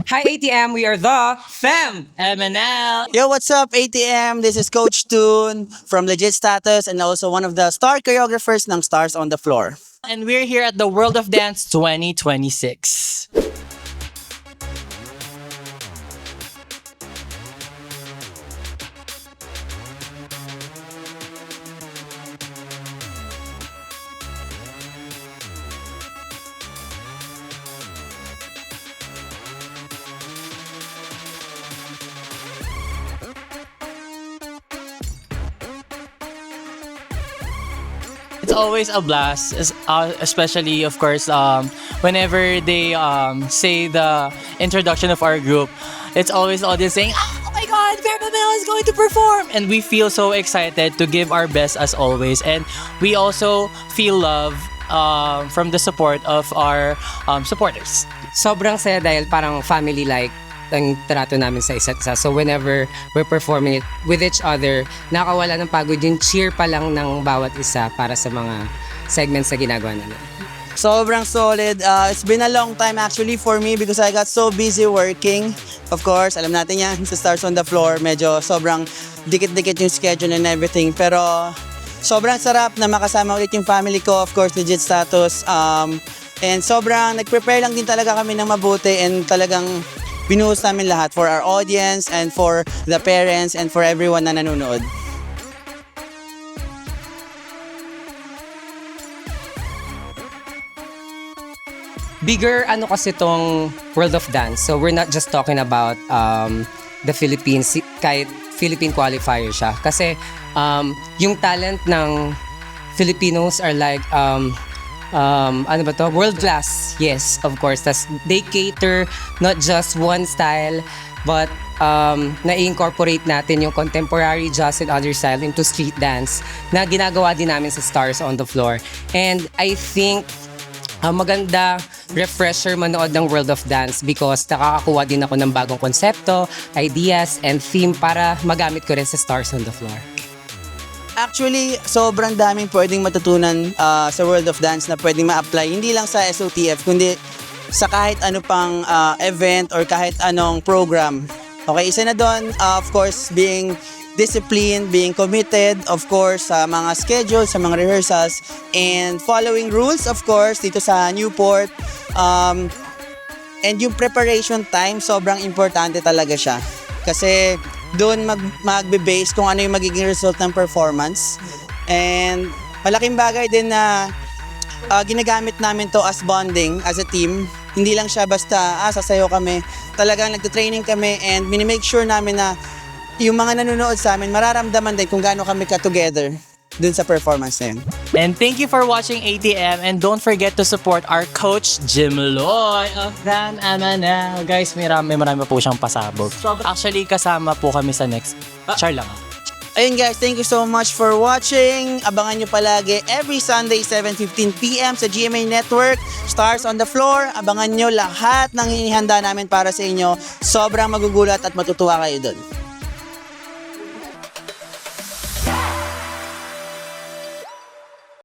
Hi ATM, we are the FEM! MNL. Yo, what's up, ATM? This is Coach Toon from Legit Status and also one of the star choreographers ng Stars on the Floor. And we're here at the World of Dance 2026. It's always a blast, especially, of course, whenever they say the introduction of our group. It's always the audience saying, "Oh my God, Fair Babel is going to perform!" And we feel so excited to give our best as always. And we also feel love from the support of our supporters. Sobrang saya dahil parang family-like ang trato namin sa isa't isa. So whenever we're performing it with each other, nakawala ng pagod yung cheer pa lang ng bawat isa para sa mga segments na ginagawa namin. Sobrang solid. It's been a long time actually for me because I got so busy working. Of course, alam natin yan, sa Stars on the Floor, medyo sobrang dikit-dikit yung schedule and everything. Pero sobrang sarap na makasama ulit yung family ko, of course, Legit Status. And sobrang nag-prepare lang din talaga kami ng mabuti and talagang binuhos namin lahat for our audience and for the parents and for everyone na nanonood. Bigger ano kasi tong World of Dance. So we're not just talking about the Philippines, kahit Philippine qualifier siya. Kasi yung talent ng Filipinos are like ano ba to? World class. Yes, of course. They cater not just one style, but na-incorporate natin yung contemporary jazz and other style into street dance na ginagawa din namin sa Stars on the Floor. And I think maganda refresher manood ng World of Dance because nakakakuha din ako ng bagong konsepto, ideas, and theme para magamit ko rin sa Stars on the Floor. Actually, sobrang daming pwedeng matutunan sa World of Dance na pwedeng ma-apply hindi lang sa SOTF kundi sa kahit ano pang event or kahit anong program. Okay, isa na doon, of course, being disciplined, being committed, of course, sa mga schedule, sa mga rehearsals, and following rules, of course, dito sa Newport. And yung preparation time, sobrang importante talaga siya. Kasi doon magbe-base kung ano yung magiging result ng performance. And malaking bagay din na ginagamit namin to as bonding as a team. Hindi lang siya basta sasayaw kami. Talagang nagte-training kami and minimake sure namin na yung mga nanonood sa amin mararamdaman din kung gaano kami ka-together dun sa performance na yun. And thank you for watching ATM, and don't forget to support our coach Jim Loy of Van MNL. Guys, may marami po siyang pasabog. Actually, kasama po kami sa next. Char lang. Ayun guys, thank you so much for watching. Abangan nyo palagi every Sunday 7:15 PM sa GMA Network, Stars on the Floor. Abangan nyo lahat ng inihanda namin para sa inyo. Sobrang magugulat at matutuwa kayo doon.